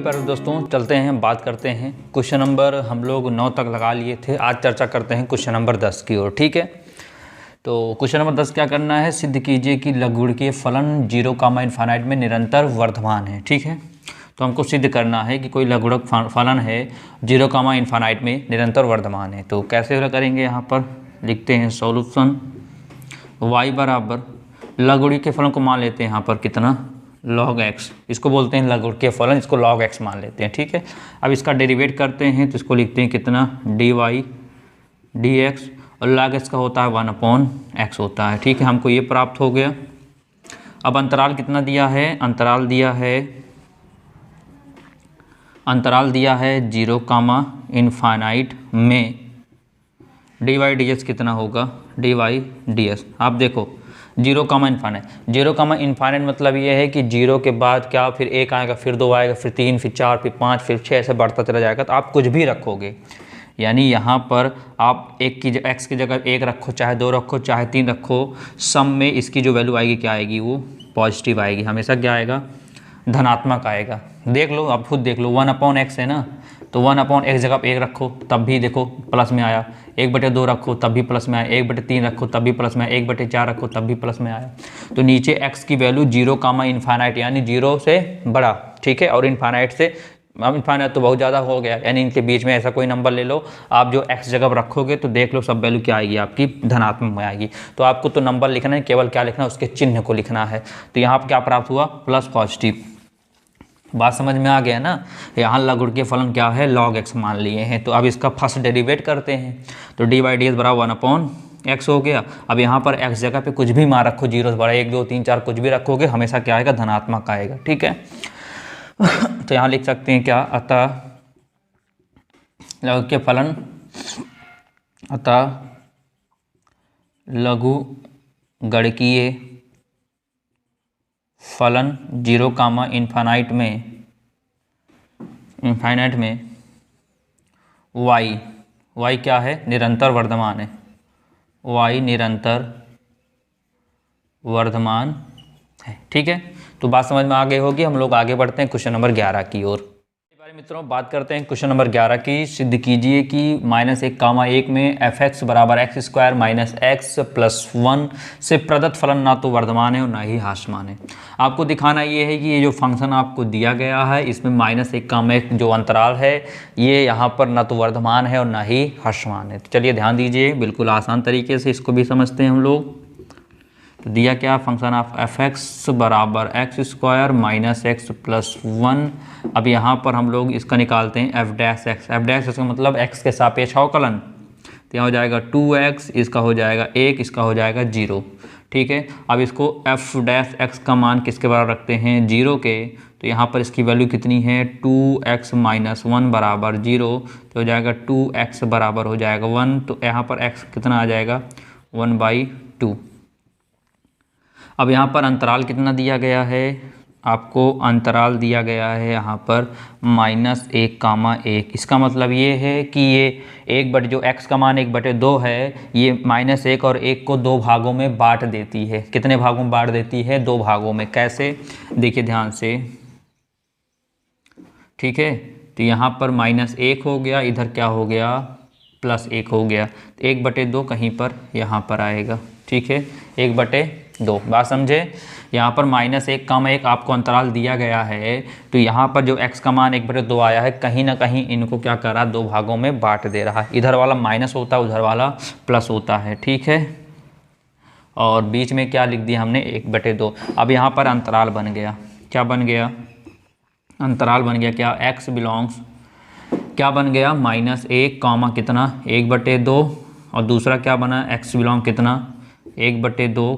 प्यारे दोस्तों, चलते हैं बात करते हैं। क्वेश्चन नंबर हम लोग 9 तक लगा लिए थे, आज चर्चा करते हैं क्वेश्चन नंबर 10 की ओर। ठीक है, तो क्वेश्चन नंबर 10 क्या करना है, सिद्ध कीजिए कि लघुगणकीय फलन 0, इनफाइनाइट में निरंतर वर्धमान है। ठीक है, तो हमको सिद्ध करना है कि कोई लघुगणक फलन है 0, इनफाइनाइट में निरंतर वर्धमान है। तो कैसे करेंगे, यहाँ पर लिखते हैं सॉल्यूशन y बराबर लघुगणकीय फलन को मान लेते हैं यहाँ पर कितना, log x। इसको बोलते हैं लघुगणकीय फलन, इसको log x मान लेते हैं। ठीक है, अब इसका डेरिवेट करते हैं तो इसको लिखते हैं कितना, dy dx, और log x का होता है 1/x होता है। ठीक है, हमको ये प्राप्त हो गया। अब अंतराल कितना दिया है, अंतराल दिया है 0, इनफाइनाइट में dy dx कितना होगा, dy ds। आप देखो 0, इनफाइनाइट मतलब ये है कि 0 के बाद क्या, फिर 1 आएगा, फिर 2 आएगा, फिर 3, फिर 4, फिर 5, फिर 6, ऐसे बढ़ता चला जाएगा। तो आप कुछ भी रखोगे, यानी यहाँ पर आप x की जगह 1 रखो, चाहे 2 रखो, चाहे 3 रखो, सम में इसकी जो वैल्यू आएगी क्या आएगी, वो पॉजिटिव आएगी। हमेशा क्या आएगा, धनात्मक आएगा। देख लो, आप खुद देख लो, 1/x है ना, तो 1/x जगह 1 रखो तब भी देखो प्लस में आया, 1/2 रखो तब भी प्लस में आया, 1/3 रखो तब भी प्लस में आया, 1/4 रखो तब भी प्लस में आया। तो नीचे x की वैल्यू 0, इनफाइनाइट यानी 0 से बड़ा। ठीक है, और इनफाइनाइट से, अब इनफाइनाइट तो बहुत ज़्यादा हो गया, यानी इनके बीच में ऐसा कोई नंबर ले लो आप जो x जगह पर रखोगे, तो देख लो सब वैल्यू क्या आएगी आपकी, धनात्मक में आएगी। तो आपको तो नंबर लिखना है, केवल क्या लिखना है, उसके चिन्ह को लिखना है। तो यहाँ पर क्या प्राप्त हुआ, प्लस पॉजिटिव। बात समझ में आ गया ना। यहाँ लघुगणकीय फलन क्या है, log x मान लिए हैं। तो अब इसका फर्स्ट डेरिवेट करते हैं, तो dy dx बराबर 1/x हो गया। अब यहाँ पर x जगह पे कुछ भी मान रखो, 0 से बड़ा 1, 2, 3, 4 कुछ भी रखोगे, हमेशा क्या आएगा, धनात्मक आएगा। ठीक है, तो यहाँ लिख सकते हैं क्या, अतः लघुगणकीय फलन, अतः लघुगणकीय फलन 0, इनफाइनाइट में y क्या है, निरंतर वर्धमान है, y निरंतर वर्धमान है। ठीक है, तो बात समझ में आ गई होगी। हम लोग आगे बढ़ते हैं क्वेश्चन नंबर 11 की ओर। मित्रों, बात करते हैं क्वेश्चन नंबर 11 की। सिद्ध कीजिए कि -1, में fx बराबर x² - x + 1 से प्रदत्त फलन ना तो वर्धमान है और ना ही ह्रासमान है। आपको दिखाना ये है कि ये जो फंक्शन आपको दिया गया है, इसमें -1 जो अंतराल है, ये यहाँ पर ना तो वर्धमान है और ना ही ह्रासमान है। तो चलिए ध्यान दीजिए, बिल्कुल आसान तरीके से इसको भी समझते हैं हम लोग। तो दिया क्या, फंक्शन ऑफ fx बराबर x² - x + 1। अब यहाँ पर हम लोग इसका निकालते हैं f'(x) का मतलब x के सापेक्ष अवकलन। तो यहाँ हो जाएगा 2x, इसका हो जाएगा 1, इसका हो जाएगा 0। ठीक है, अब इसको f'(x) का मान किसके बराबर रखते हैं, 0 के। तो यहाँ पर इसकी वैल्यू कितनी है, 2x - 1 बराबर 0। तो हो जाएगा 2x बराबर हो जाएगा 1। तो यहाँ पर x कितना आ जाएगा, 1/2। अब यहाँ पर अंतराल कितना दिया गया है, आपको अंतराल दिया गया है यहाँ पर -1, इसका मतलब ये है कि ये जो x का मान 1/2 है, ये -1 और 1 को 2 भागों में बांट देती है। कितने भागों में बांट देती है, 2 भागों में। कैसे, देखिए ध्यान से। ठीक है, तो यहाँ पर -1 हो गया, इधर क्या हो गया, +1 हो गया। 1/2 कहीं पर यहाँ पर आएगा। ठीक है, 1/2। बात समझे, यहाँ पर -1, आपको अंतराल दिया गया है, तो यहाँ पर जो x का मान 1/2 आया है, कहीं ना कहीं इनको क्या कर रहा है, 2 भागों में बांट दे रहा है। इधर वाला माइनस होता है, उधर वाला प्लस होता है। ठीक है, और बीच में क्या लिख दिया हमने, 1/2। अब यहाँ पर अंतराल बन गया, क्या बन गया, अंतराल बन गया क्या, x बिलोंग्स, क्या बन गया, -1, कितना, 1/2, और दूसरा क्या बना, x बिलोंग कितना, 1/2,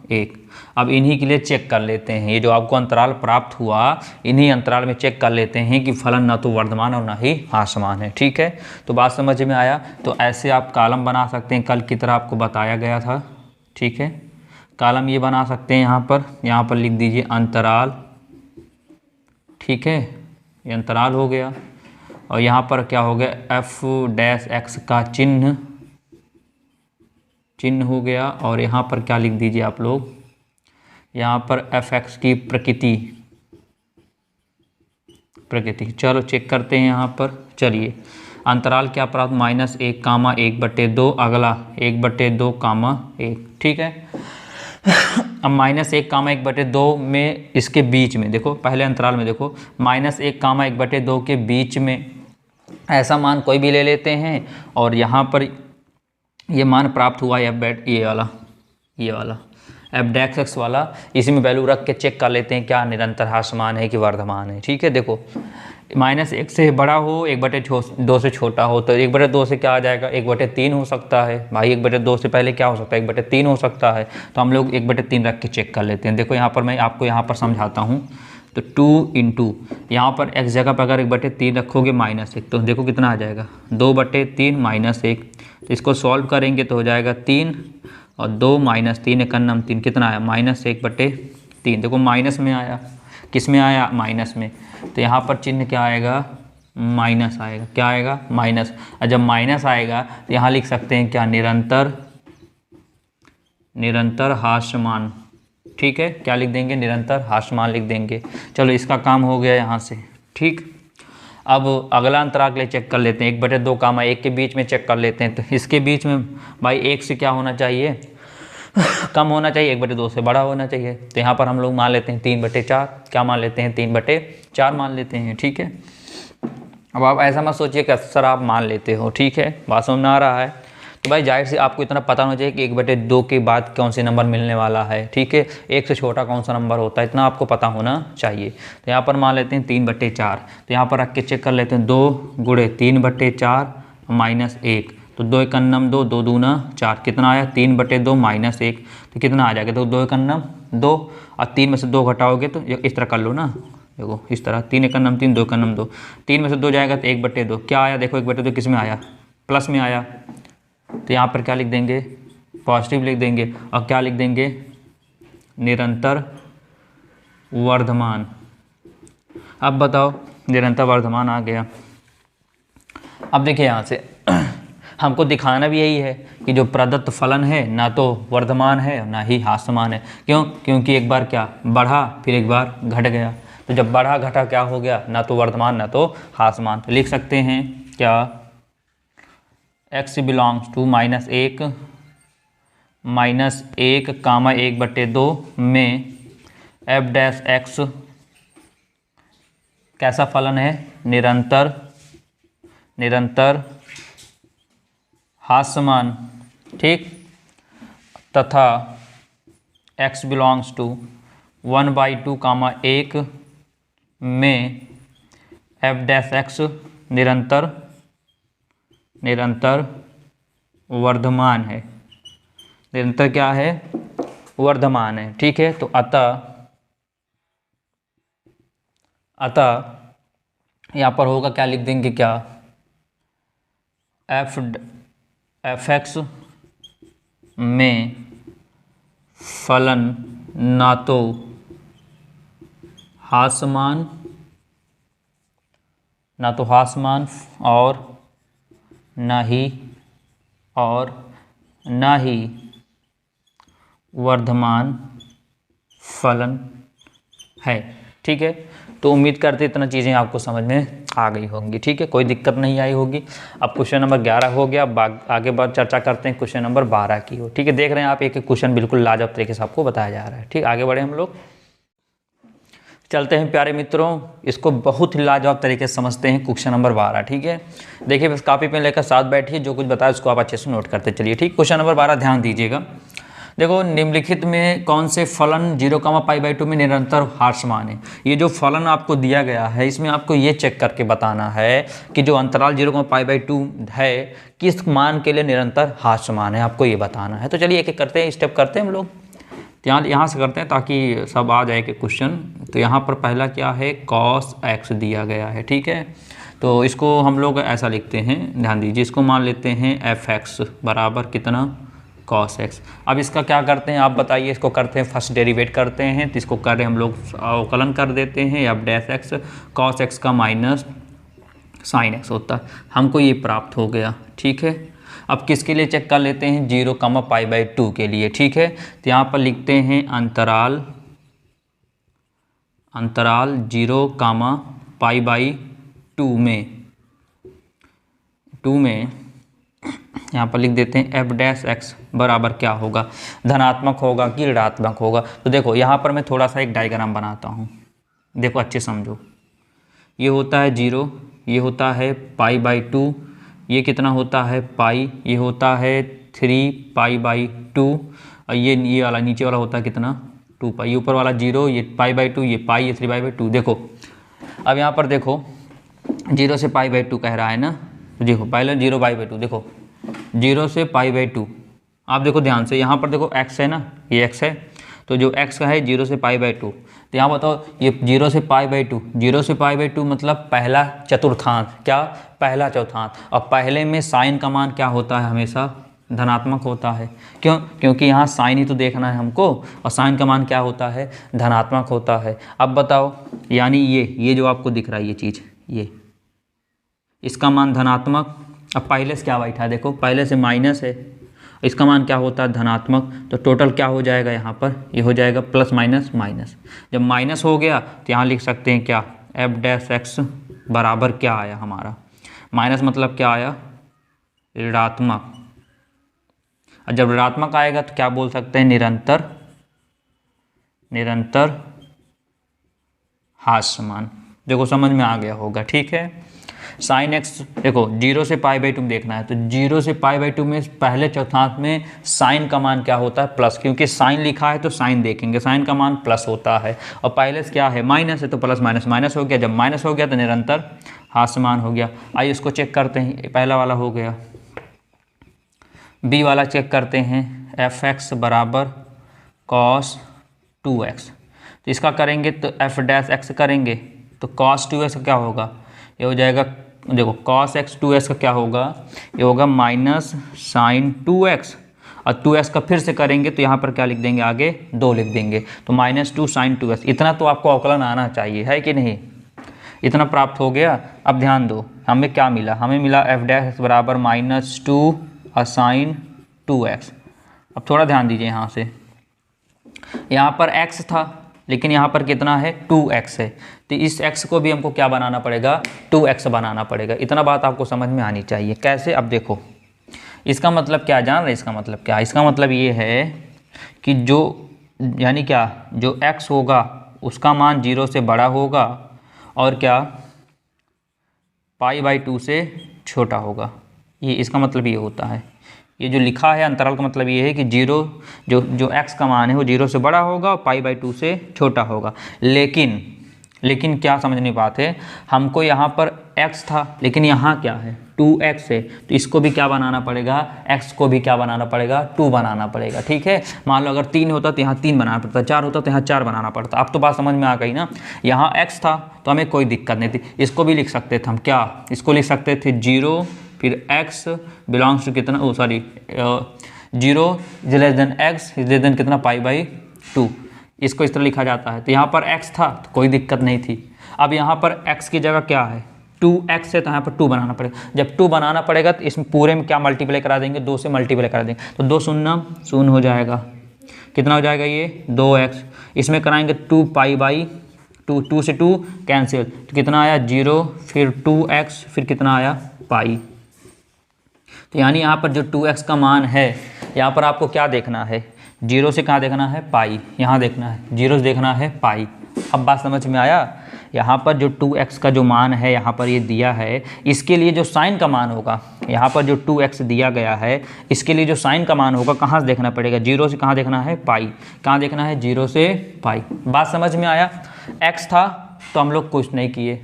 1। अब इन्हीं के लिए चेक कर लेते हैं, ये जो आपको अंतराल प्राप्त हुआ, इन्हीं अंतराल में चेक कर लेते हैं कि फलन ना तो वर्धमान और ना ही ह्रासमान है। ठीक है, तो बात समझ में आया। तो ऐसे आप कॉलम बना सकते हैं, कल की तरह आपको बताया गया था। ठीक है, कॉलम ये बना सकते हैं, यहाँ पर लिख दीजिए अंतराल। ठीक है, ये अंतराल हो गया, और यहाँ पर क्या हो गया, f'(x) का चिन्ह हो गया। और यहाँ पर क्या लिख दीजिए आप लोग, यहाँ पर fx की प्रकृति प्रकृति। चलो चेक करते हैं यहाँ पर। चलिए अंतराल क्या प्राप्त, -1, 1/2, अगला 1/2, 1, ठीक है। अब -1, 1/2 में इसके बीच में देखो, पहले अंतराल में देखो, -1, 1/2 के बीच में ऐसा मान कोई भी ले लेते हैं और यहाँ पर ये मान प्राप्त हुआ ये वाला f(x) वाला, इसी में वैल्यू रख के चेक कर लेते हैं क्या निरंतर ह्रासमान है कि वर्धमान है। ठीक है, देखो -1 से बड़ा हो, 1/2 से छोटा हो, तो 1/2 से क्या आ जाएगा, 1/3 हो सकता है भाई। 1/2 से पहले क्या हो सकता है, 1/3 हो सकता है। तो हम लोग 1/3 रख के चेक कर लेते हैं। देखो यहाँ पर मैं आपको यहाँ पर समझाता हूँ। तो 2 इंटू यहाँ पर x जगह पर अगर 1/3 रखोगे -1, तो देखो कितना आ जाएगा, 2/3 -1। तो इसको सॉल्व करेंगे तो हो जाएगा 3 और 2 -3 = 3, कितना आया, -1/3। देखो माइनस में आया, किस में आया, माइनस में। तो यहाँ पर चिन्ह क्या आएगा, माइनस आएगा। क्या आएगा, माइनस। और जब माइनस आएगा तो यहाँ लिख सकते हैं क्या, निरंतर ह्रासमान। ठीक है, क्या लिख देंगे, निरंतर ह्रासमान लिख देंगे। चलो इसका काम हो गया यहाँ से। ठीक, अब अगला अंतराल के लिए चेक कर लेते हैं। 1/2, 1 के बीच में चेक कर लेते हैं। तो इसके बीच में भाई 1 से क्या होना चाहिए, कम होना चाहिए, 1/2 से बड़ा होना चाहिए। तो यहाँ पर हम लोग मान लेते हैं 3/4। क्या मान लेते हैं, 3/4 मान लेते हैं। ठीक है, अब आप ऐसा मत सोचिए कि सर आप मान लेते हो। ठीक है, बात समझ में आ रहा है। तो भाई जाहिर से आपको इतना पता होना चाहिए कि 1/2 के बाद कौन से नंबर मिलने वाला है। ठीक है, 1 से छोटा कौन सा नंबर होता है, इतना आपको पता होना चाहिए। तो यहाँ पर मान लेते हैं 3/4। तो यहाँ पर रख के चेक कर लेते हैं, 2 × 3/4 -1। तो 2 × 2, 2 दूना 4, कितना आया, 3/2 -1। तो कितना आ जाएगा, तो 2 × 2 और 3 में से 2 घटाओगे तो इस तरह कर लो ना, देखो इस तरह, 3 × 3, 2 × 2, 3 में से 2 जाएगा तो 1/2। क्या आया, देखो 1/2 किस में आया, प्लस में आया। तो यहाँ पर क्या लिख देंगे, पॉजिटिव लिख देंगे। और क्या लिख देंगे, निरंतर वर्धमान। अब बताओ, निरंतर वर्धमान आ गया। अब देखिए यहाँ से हमको दिखाना भी यही है कि जो प्रदत्त फलन है ना तो वर्धमान है ना ही ह्रासमान है। क्यों, क्योंकि एक बार क्या बढ़ा, फिर एक बार घट गया। तो जब बढ़ा घटा क्या हो गया, ना तो वर्धमान ना तो ह्रासमान। तो लिख सकते हैं क्या, x बिलोंग्स टू -1, 1/2 में f'(x) कैसा फलन है, निरंतर ह्रासमान। ठीक, तथा x बिलोंग्स टू 1/2, 1 में f'(x) निरंतर वर्धमान है। निरंतर क्या है, वर्धमान है। ठीक है, तो अतः यहाँ पर होगा, क्या लिख देंगे, क्या f(x) में फलन ना तो ह्रासमान और ना ही वर्धमान फलन है। ठीक है, तो उम्मीद करते इतना चीज़ें आपको समझ में आ गई होंगी। ठीक है, कोई दिक्कत नहीं आई होगी। अब क्वेश्चन नंबर 11 हो गया, आगे बात चर्चा करते हैं क्वेश्चन नंबर 12 की हो। ठीक है, देख रहे हैं आप, एक एक क्वेश्चन बिल्कुल लाजवाब तरीके से आपको बताया जा रहा है। ठीक, आगे बढ़े हम लोग, चलते हैं प्यारे मित्रों, इसको बहुत ही लाजवाब तरीके से समझते हैं क्वेश्चन नंबर 12। ठीक है, देखिए बस कॉपी पेन लेकर साथ बैठिए, जो कुछ बताया उसको आप अच्छे से नोट करते चलिए। ठीक, क्वेश्चन नंबर 12 ध्यान दीजिएगा। देखो, निम्नलिखित में कौन से फलन 0, π/2 में निरंतर ह्रासमान है। ये जो फलन आपको दिया गया है, इसमें आपको ये चेक करके बताना है कि जो अंतराल 0, π/2 है किस मान के लिए निरंतर ह्रासमान है, आपको ये बताना है। तो चलिए एक एक करते हैं, स्टेप करते हैं हम लोग। यहाँ से करते हैं ताकि सब आ जाए कि क्वेश्चन। तो यहाँ पर पहला क्या है, cos x दिया गया है। ठीक है, तो इसको हम लोग ऐसा लिखते हैं, ध्यान दीजिए, इसको मान लेते हैं f(x) बराबर कितना, cos x। अब इसका क्या करते हैं आप बताइए, इसको करते हैं फर्स्ट डेरिवेट करते हैं। तो इसको करें हम लोग अवकलन कर देते हैं, f'(x) cos x का माइनस sin x होता है, हमको ये प्राप्त हो गया। ठीक है, अब किसके लिए चेक कर लेते हैं, 0, π/2 के लिए। ठीक है, तो यहाँ पर लिखते हैं अंतराल 0, पाई बाई 2 में यहाँ पर लिख देते हैं एफ डैश एक्स बराबर क्या होगा, धनात्मक होगा कि ऋणात्मक होगा। तो देखो यहाँ पर मैं थोड़ा सा एक डायग्राम बनाता हूँ, देखो अच्छे समझो। ये होता है 0, ये होता है पाई बाई 2, ये कितना होता है पाई, ये होता है 3 पाई बाई 2, और ये वाला नीचे वाला होता है कितना 2 पाई, ये ऊपर वाला 0, ये पाई बाई 2, ये पाई, ये 3 पाई बाई 2। देखो अब यहाँ पर देखो 0 से पाई बाई 2 कह रहा है ना, तो देखो पहले 0 पाई बाई 2, देखो 0 से पाई बाई 2, आप देखो ध्यान से, यहाँ पर देखो x है ना, ये x है, तो जो x का है 0 से पाई बाई 2, तो यहाँ बताओ ये 0 से पाई बाई 2, 0 से पाई बाई 2 मतलब पहला चतुर्थांश, क्या पहला चौथांश, और पहले में साइन का मान क्या होता है, हमेशा धनात्मक होता है। क्यों? क्योंकि यहाँ साइन ही तो देखना है हमको, और साइन का मान क्या होता है, धनात्मक होता है। अब बताओ, यानी ये जो आपको दिख रहा है ये चीज़, ये इसका मान धनात्मक, अब पहले से क्या बैठा है, देखो पहले से माइनस है, इसका मान क्या होता है धनात्मक, तो टोटल क्या हो जाएगा यहाँ पर, ये हो जाएगा प्लस माइनस माइनस। जब माइनस हो गया तो यहाँ लिख सकते हैं क्या, एफ डैश एक्स बराबर क्या आया हमारा, माइनस मतलब क्या आया, ऋणात्मक। और जब ऋणात्मक आएगा तो क्या बोल सकते हैं, निरंतर हास्य मान। देखो समझ में आ गया होगा, ठीक है। साइन एक्स देखो 0 से पाई बाई 2 देखना है, तो 0 से पाई बाई 2 में पहले चौथांश में साइन का मान क्या होता है, प्लस, क्योंकि साइन लिखा है तो साइन देखेंगे, साइन का मान प्लस होता है, और पहले से क्या है माइनस है, तो प्लस माइनस माइनस हो गया, जब माइनस हो गया तो निरंतर हास्य मान हो गया। आइए इसको चेक करते हैं, पहला वाला हो गया, बी वाला चेक करते हैं, एफ एक्स बराबर कॉस 2x, तो इसका करेंगे तो एफ डैश एक्स करेंगे तो कॉस 2x क्या होगा, ये हो जाएगा, देखो cos x 2x का क्या होगा, ये होगा माइनस साइन 2x, और 2x का फिर से करेंगे तो यहाँ पर क्या लिख देंगे, आगे 2 लिख देंगे, तो -2 साइन 2x। इतना तो आपको अवकलन आना चाहिए, है कि नहीं, इतना प्राप्त हो गया। अब ध्यान दो, हमें क्या मिला, हमें मिला एफ डैश एक्स बराबर -2 और साइन 2x। अब थोड़ा ध्यान दीजिए, यहाँ से यहाँ पर x था, लेकिन यहाँ पर कितना है 2x है, तो इस x को भी हमको क्या बनाना पड़ेगा, 2x बनाना पड़ेगा। इतना बात आपको समझ में आनी चाहिए। कैसे, अब देखो इसका मतलब क्या जान रहे, इसका मतलब क्या, इसका मतलब ये है कि जो यानी क्या, जो x होगा उसका मान 0 से बड़ा होगा, और क्या पाई बाई 2 से छोटा होगा, ये इसका मतलब ये होता है। ये जो लिखा है अंतराल का मतलब ये है कि 0 जो x का मान है वो 0 से बड़ा होगा और पाई बाई 2 से छोटा होगा। लेकिन क्या समझने की बात है, हमको यहाँ पर x था, लेकिन यहाँ क्या है 2x है, तो इसको भी क्या बनाना पड़ेगा, x को भी क्या बनाना पड़ेगा, 2 बनाना पड़ेगा। ठीक है, मान लो अगर 3 होता तो यहाँ 3 बनाना पड़ता, 4 होता तो यहाँ 4 बनाना पड़ता। अब तो बात समझ में आ गई ना। यहाँ x था तो हमें कोई दिक्कत नहीं थी, इसको भी लिख सकते थे हम, क्या इसको लिख सकते थे 0 फिर x बिलोंग्स टू कितना, 0 less than x less than कितना, पाई बाई 2, इसको इस तरह लिखा जाता है। तो यहाँ पर x था तो कोई दिक्कत नहीं थी। अब यहाँ पर x की जगह क्या है 2x है, तो यहाँ पर 2 बनाना पड़ेगा। जब 2 बनाना पड़ेगा तो इसमें पूरे में क्या मल्टीप्लाई करा देंगे, 2 से मल्टीप्लाई करा देंगे, तो 2 शून्य शून्य हो जाएगा, कितना हो जाएगा ये 2x, इसमें कराएंगे 2 पाई बाई 2, 2 से 2 कैंसिल, तो कितना आया 0 फिर 2x फिर कितना आया पाई। तो यानी यहाँ पर जो 2x का मान है, यहाँ पर आपको क्या देखना है, 0 से कहाँ देखना है पाई, यहाँ देखना है 0 से देखना है पाई। अब बात समझ में आया। यहाँ पर जो 2x का जो मान है यहाँ पर ये दिया है, इसके लिए जो साइन का मान होगा, यहाँ पर जो 2x दिया गया है इसके लिए जो साइन का मान होगा कहाँ से देखना पड़ेगा, 0 से कहाँ देखना है पाई, कहाँ देखना है 0 से पाई। बात समझ में आया। x था तो हम लोग कुछ नहीं किए,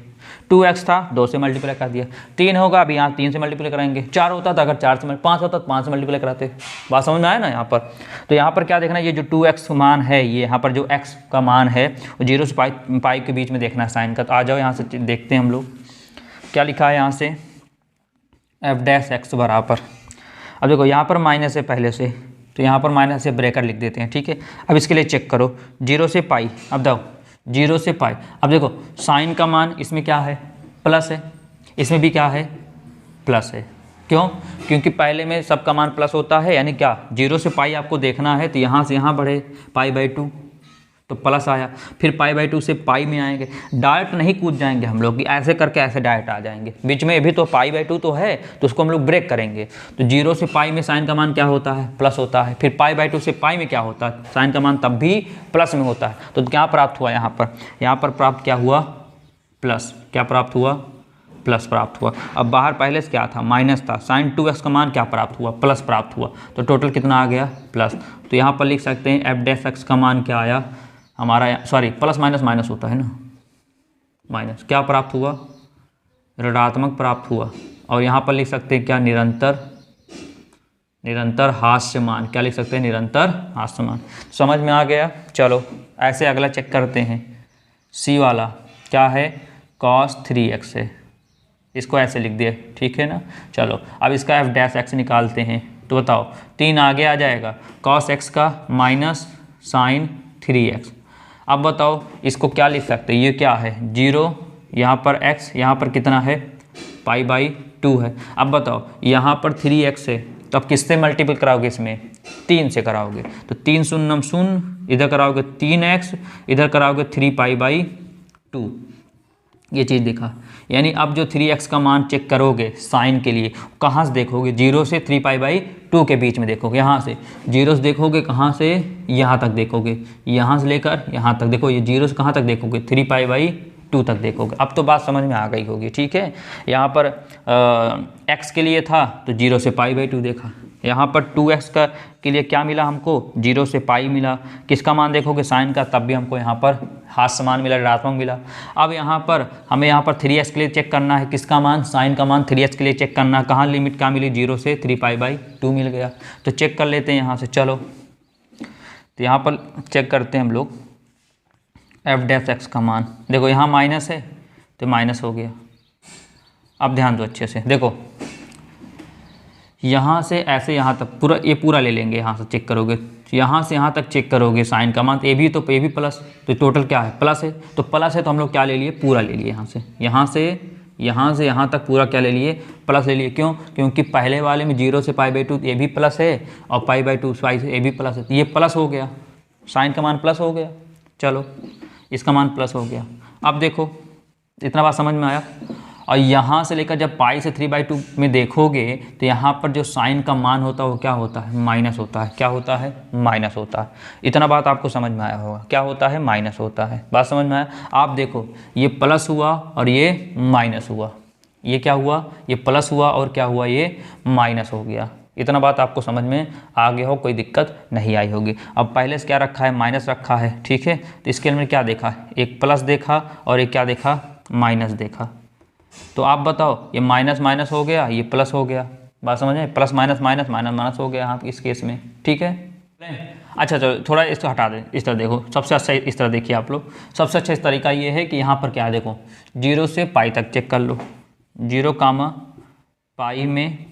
2x था 2 से मल्टीप्लाई कर दिया, 3 होगा अभी यहाँ 3 से मल्टीप्लाई कराएंगे, 4 होता था अगर 4 से 5 होता तो 5 से मल्टीप्लाई कराते। बात समझ में आया ना यहाँ पर। तो यहाँ पर क्या देखना है, ये जो 2x मान है, ये यहाँ पर जो x का मान है वो 0 से पाई के बीच में देखना है साइन का। तो आ जाओ यहाँ से देखते हैं हम लोग क्या लिखा है यहाँ से, एफ डैश एक्स बराबर, अब देखो यहाँ पर माइनस है पहले से, तो यहाँ पर माइनस से ब्रेकर लिख देते हैं। ठीक है, अब इसके लिए चेक करो 0 से पाई, अब दो 0 से पाई। अब देखो साइन का मान इसमें क्या है प्लस है, इसमें भी क्या है प्लस है। क्यों? क्योंकि पहले में सबका मान प्लस होता है, यानी क्या 0 से पाई आपको देखना है तो यहाँ से यहाँ बढ़े पाई बाई 2, तो प्लस आया। फिर पाई बाई 2 से पाई में आएंगे, डायरेक्ट नहीं कूद जाएंगे हम लोग कि ऐसे करके ऐसे डायरेक्ट आ जाएंगे, बीच में भी तो पाई बाई 2 तो है, तो उसको हम लोग ब्रेक करेंगे। तो 0 से पाई में साइन का मान क्या होता है, प्लस होता है। फिर पाई बाई 2 से पाई में क्या होता है, साइन का मान तब भी प्लस में होता है। तो क्या प्राप्त हुआ यहाँ पर प्राप्त क्या हुआ, प्लस। क्या प्राप्त हुआ, प्लस प्राप्त हुआ। अब बाहर पहले से क्या था, माइनस था, साइन 2x का मान क्या प्राप्त हुआ, प्लस प्राप्त हुआ। तो टोटल कितना आ गया, प्लस। तो यहाँ पर लिख सकते हैं एफ डैश एक्स का मान क्या आया हमारा, सॉरी प्लस माइनस माइनस होता है ना, माइनस। क्या प्राप्त हुआ, ऋणात्मक प्राप्त हुआ। और यहाँ पर लिख सकते हैं क्या, निरंतर हास्य मान। क्या लिख सकते हैं, निरंतर हास्य मान। समझ में आ गया। चलो ऐसे अगला चेक करते हैं। सी वाला क्या है, cos 3x है, इसको ऐसे लिख दिए, ठीक है ना। चलो अब इसका एफ डैश एक्स निकालते हैं। तो बताओ 3 आगे आ जाएगा, cos x का माइनस साइन 3x। अब बताओ इसको क्या लिख सकते हैं, ये क्या है 0, यहाँ पर x, यहाँ पर कितना है पाई बाई 2 है। अब बताओ यहाँ पर 3x है, तो अब किससे मल्टीपल कराओगे, इसमें 3 से कराओगे। तो 3 शून्य शून्य, इधर कराओगे 3x, इधर कराओगे 3 पाई बाई 2। ये चीज़ दिखा। यानी अब जो 3x का मान चेक करोगे साइन के लिए, कहाँ से देखोगे, 0 से 3 पाई बाई 2 के बीच में देखोगे। यहाँ से 0 से देखोगे, कहाँ से, यहाँ तक देखोगे, यहाँ से लेकर यहाँ तक देखो। ये 0 से कहाँ तक देखोगे, 3 पाई बाई 2 तक देखोगे। अब तो बात समझ में आ गई होगी, ठीक है। यहाँ पर x के लिए था तो 0 से पाई बाई 2 देखा। यहाँ पर 2x का के लिए क्या मिला हमको, 0 से पाई मिला। किसका मान देखोगे, साइन का, तब भी हमको यहाँ पर हास्य मान मिला, ऋणात्मक मिला। अब यहाँ पर हमें यहाँ पर 3x के लिए चेक करना है, किसका मान, साइन का मान 3x के लिए चेक करना है। कहाँ लिमिट क्या मिली, 0 से 3 पाई बाई 2 मिल गया। तो चेक कर लेते हैं यहाँ से। चलो तो यहाँ पर चेक करते हैं हम लोग एफ डैश एक्स का मान। देखो यहाँ माइनस है तो माइनस हो गया। अब ध्यान दो अच्छे से, देखो यहाँ से ऐसे यहाँ तक पूरा, ये पूरा ले लेंगे, यहाँ से चेक करोगे, यहाँ से यहाँ तक चेक करोगे साइन का मान, ए भी तो ए भी प्लस, तो टोटल क्या है, प्लस है। तो प्लस है तो हम लोग क्या ले लिए, पूरा ले लिए। यहाँ से यहाँ तक पूरा क्या ले लिए, प्लस ले लिए। क्यों, क्योंकि पहले वाले में 0 से पाई बाई 2 ए भी प्लस है, और पाई बाई 2 पाई से ए भी प्लस है, तो ये प्लस हो गया, साइन का मान प्लस हो गया। चलो इसका मान प्लस हो गया। अब देखो इतना बात समझ में आया। और यहाँ से लेकर जब पाई से 3/2 में देखोगे तो यहाँ पर जो साइन का मान होता है वो क्या होता है, माइनस होता है। क्या होता है, माइनस होता है। इतना बात आपको समझ में आया होगा, क्या होता है, माइनस होता है। बात समझ में आया। आप देखो ये प्लस हुआ और ये माइनस हुआ, ये क्या हुआ, ये प्लस हुआ और क्या हुआ, ये माइनस हो गया। इतना बात आपको समझ में आ गया हो, कोई दिक्कत नहीं आई होगी। अब पहले से क्या रखा है, माइनस रखा है, ठीक है। तो इसके अंदर क्या देखा, एक प्लस देखा और एक क्या देखा, माइनस देखा। तो आप बताओ ये माइनस माइनस हो गया, ये प्लस हो गया। बात समझ में, plus minus minus minus minus हो गया यहाँ इस केस में, ठीक है। अच्छा चलो थोड़ा इसको हटा दें, इस तरह देखो। सबसे अच्छा इस तरह देखिए आप लोग, सबसे अच्छा इस तरीका ये है कि यहाँ पर क्या है, देखो 0 से पाई तक चेक कर लो। 0 कामा पाई में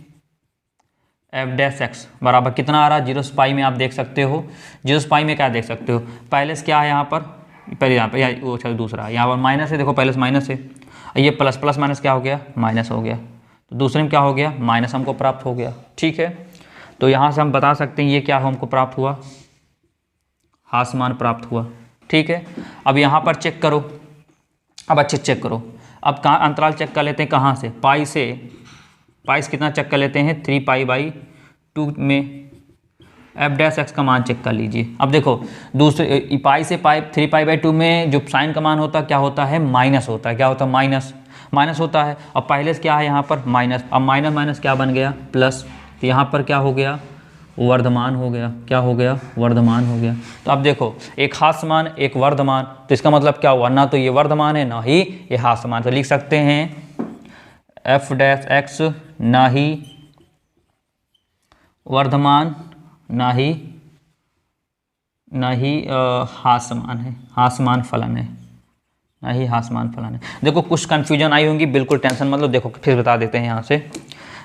एफ डैश एक्स बराबर कितना आ रहा है, 0 से पाई में आप देख सकते हो। 0 से पाई में क्या देख सकते हो, पहले से क्या है यहाँ पर, पहले यहाँ पर वो अच्छा दूसरा यहाँ पर माइनस है, देखो पहले से माइनस है, ये प्लस प्लस माइनस क्या हो गया, माइनस हो गया। तो दूसरे में क्या हो गया, माइनस हमको प्राप्त हो गया, ठीक है। तो यहाँ से हम बता सकते हैं ये क्या हमको प्राप्त हुआ, हास्य मान प्राप्त हुआ, ठीक है। अब यहाँ पर चेक करो, अब अच्छे चेक करो। अब कहाँ अंतराल चेक कर लेते हैं, कहाँ से, पाई से कितना चेक कर लेते हैं, 3 पाई बाई 2 में एफ डैश एक्स का मान चेक कर लीजिए। अब देखो दूसरे पाई से पाई 3 पाई बाई 2 में जो साइन का मान होता है क्या होता है, माइनस होता है। क्या होता है, माइनस होता है। अब पहले से क्या है यहाँ पर माइनस, अब माइनस माइनस क्या बन गया, प्लस। तो यहाँ पर क्या हो गया, वर्धमान हो गया। क्या हो गया, वर्धमान हो गया। तो अब देखो एक हास्य मान एक वर्धमान, तो इसका मतलब क्या हुआ, ना तो ये वर्धमान है ना ही ये हास्य मान। तो लिख सकते हैं एफ डैश एक्स ना ही वर्धमान ना ही हास्यमान है, हास्यमान फलन है, ना ही हास्यमान फलन है। देखो कुछ कन्फ्यूजन आई होंगी, बिल्कुल टेंशन मत लो। देखो फिर बता देते हैं यहाँ से।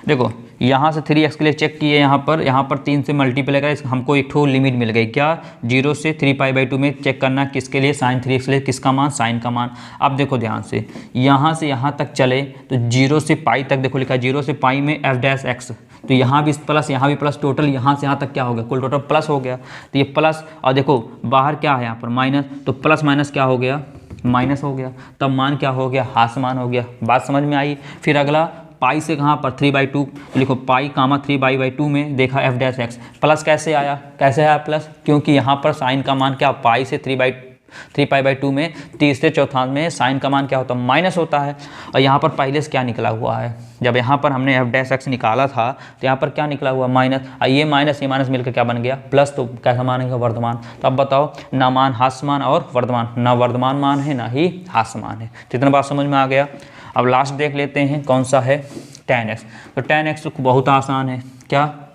देखो यहाँ से 3x के लिए चेक किए, यहाँ पर 3 से मल्टीप्लाई करें, हमको एक ठो लिमिट मिल गई। क्या, 0 से 3 पाई बाई 2 में चेक करना किसके लिए, साइन 3x के लिए, किसका मान, साइन का मान। अब देखो ध्यान से, यहाँ से यहाँ तक चले तो 0 से पाई तक देखो लिखा है, 0 से पाई में एफ डैश एक्स, तो यहाँ भी प्लस, यहाँ भी प्लस, टोटल यहाँ से यहाँ तक क्या हो गया, कुल टोटल प्लस हो गया। तो ये प्लस, और देखो बाहर क्या है यहाँ पर माइनस, तो प्लस माइनस क्या हो गया, माइनस हो गया, तब मान क्या हो गया, हास मान हो गया। बात समझ में आई। फिर अगला पाई से कहाँ पर 3/2, तो लिखो पाई कामा 3/2 में देखा एफ डैश एक्स प्लस कैसे आया, कैसे आया प्लस, क्योंकि यहाँ पर साइन का मान क्या, पाई से 3/2 में तीसरे चौथांश में साइन का मान क्या होता है, माइनस होता है। और यहाँ पर पहले से क्या निकला हुआ है, जब यहाँ पर हमने एफ डैश एक्स निकाला था तो यहाँ पर क्या निकला हुआ, माइनस। ये माइनस मिलकर क्या बन गया, प्लस। तो कैसा मानेंगे, वर्धमान। तो अब बताओ, ना मान हास्यमान और वर्धमान, ना वर्धमान मान है ना ही हास्यमान है। तो इतना बात समझ में आ गया। अब लास्ट देख लेते हैं कौन सा है, tan x। तो tan x तो बहुत आसान है, क्या,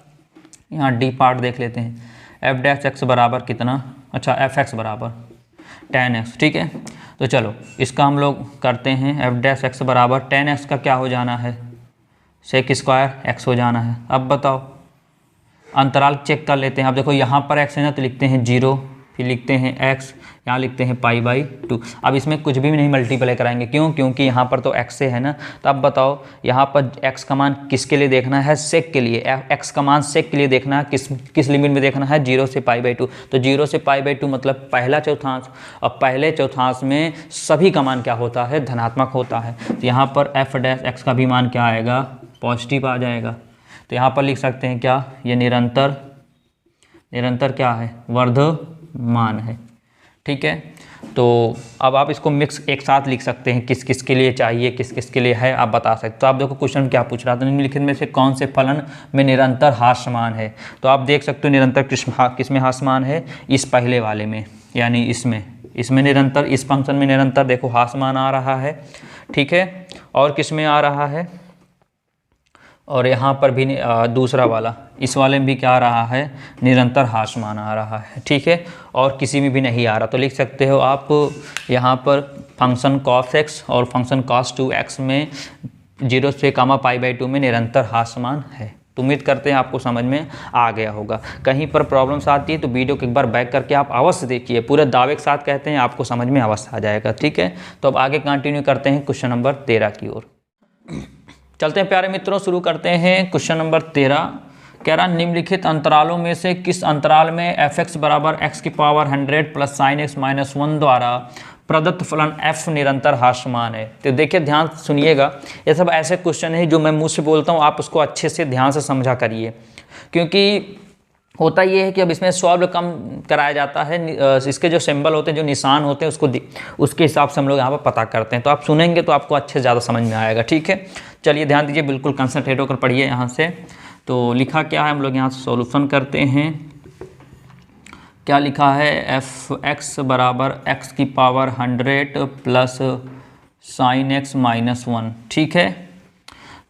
यहाँ डी पार्ट देख लेते हैं। एफ डैश एक्स बराबर कितना, अच्छा एफ एक्स बराबर tan x, ठीक है। तो चलो इसका हम लोग करते हैं, एफ डैश एक्स बराबर tan x का क्या हो जाना है, सेक स्क्वायर x हो जाना है। अब बताओ, अंतराल चेक कर लेते हैं। अब देखो यहाँ पर x है ना, तो लिखते हैं 0, फिर लिखते हैं x, यहाँ लिखते हैं π/2। अब इसमें कुछ भी नहीं मल्टीप्लाई कराएंगे, क्यों, क्योंकि यहाँ पर तो x से है ना। तो अब बताओ यहाँ पर x का मान किसके लिए देखना है, सेक के लिए। x का मान सेक के लिए देखना है, किस लिमिट में देखना है, 0 से π/2। तो 0 से π/2 मतलब पहला चौथांश, और पहले चौथांश में सभी का मान क्या होता है, धनात्मक होता है। तो यहाँ पर एफ डैश एक्स का भी मान क्या आएगा, पॉजिटिव आ जाएगा। तो यहाँ पर लिख सकते हैं क्या, ये निरंतर क्या है, वर्धमान है, ठीक है। तो अब आप इसको मिक्स एक साथ लिख सकते हैं, किस किस के लिए चाहिए, किस किस के लिए है, आप बता सकते। तो आप देखो क्वेश्चन क्या पूछ रहा था, निम्नलिखित में से कौन से फलन में निरंतर हास्यमान है। तो आप देख सकते हो निरंतर किस में हास्यमान है, इस पहले वाले में, यानी इसमें निरंतर, इस फंक्शन में निरंतर देखो हास्यमान आ रहा है, ठीक है। और किस में आ रहा है, और यहाँ पर भी दूसरा वाला, इस वाले में भी क्या आ रहा है, निरंतर हास्यमान आ रहा है, ठीक है। और किसी में भी नहीं आ रहा। तो लिख सकते हो आप यहाँ पर फंक्शन cos x और फंक्शन cos 2x में 0 से π/2 में निरंतर हास्यमान है। तो उम्मीद करते हैं आपको समझ में आ गया होगा। कहीं पर प्रॉब्लम्स आती है तो वीडियो को एक बार बैक करके आप अवश्य देखिए, पूरे दावे के साथ कहते हैं, आपको समझ में अवश्य आ जाएगा, ठीक है। तो अब आगे कंटिन्यू करते हैं क्वेश्चन नंबर 13 की ओर। चलते हैं प्यारे मित्रों, शुरू करते हैं क्वेश्चन नंबर 13। कह रहा निम्नलिखित अंतरालों में से किस अंतराल में एफ एक्स बराबर एक्स की power 100 plus sine x minus 1 द्वारा प्रदत्त फलन f निरंतर हास्यमान है। तो देखिए ध्यान सुनिएगा, ये सब ऐसे क्वेश्चन है जो मैं मुंह से बोलता हूँ, आप उसको अच्छे से ध्यान से समझा करिए, क्योंकि होता ये है कि अब इसमें सॉल्व कम कराया जाता है। इसके जो सिंबल होते हैं, जो निशान होते हैं, उसके हिसाब से हम लोग यहाँ पर पता करते हैं। तो आप सुनेंगे तो आपको अच्छे ज़्यादा समझ में आएगा, ठीक है। चलिए ध्यान दीजिए, बिल्कुल कंसंट्रेट होकर पढ़िए यहाँ से। तो लिखा क्या है, हम लोग यहाँ से सॉल्यूशन करते हैं। क्या लिखा है, एफ एक्स बराबर एक्स की power 100 plus sine x minus 1, ठीक है।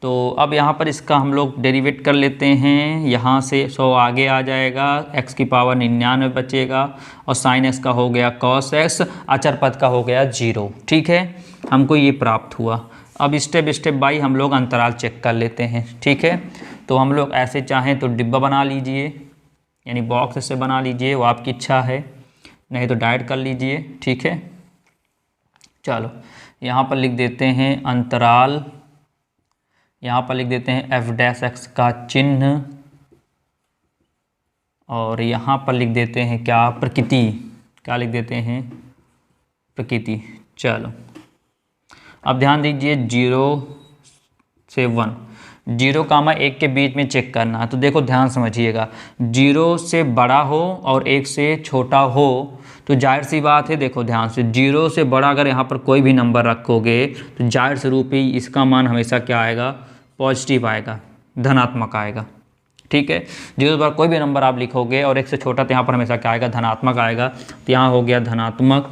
तो अब यहाँ पर इसका हम लोग डेरिवेट कर लेते हैं, यहाँ से 100 आगे आ जाएगा, x की पावर 99 बचेगा, और साइन x का हो गया cos x, अचर पद का हो गया 0, ठीक है। हमको ये प्राप्त हुआ। अब स्टेप बाई हम लोग अंतराल चेक कर लेते हैं, ठीक है। तो हम लोग ऐसे चाहें तो डिब्बा बना लीजिए, यानी बॉक्स से बना लीजिए, वो आपकी इच्छा है, नहीं तो डायरेक्ट कर लीजिए, ठीक है। चलो यहाँ पर लिख देते हैं अंतराल, यहाँ पर लिख देते हैं एफ डैश एक्स का चिन्ह, और यहाँ पर लिख देते हैं क्या, प्रकृति, क्या लिख देते हैं, प्रकृति। चलो अब ध्यान दीजिए, 0 से 1, 0,1 के बीच में चेक करना है। तो देखो ध्यान समझिएगा, 0 से बड़ा हो और 1 से छोटा हो तो जाहिर सी बात है, देखो ध्यान से, 0 से बड़ा अगर यहाँ पर कोई भी नंबर रखोगे तो जाहिर से रूप ही इसका मान हमेशा क्या आएगा, पॉजिटिव आएगा, धनात्मक आएगा, ठीक है। 0 से बड़ा कोई भी नंबर आप लिखोगे और 1 से छोटा तो यहाँ पर हमेशा क्या आएगा, धनात्मक आएगा। तो यहाँ हो गया धनात्मक,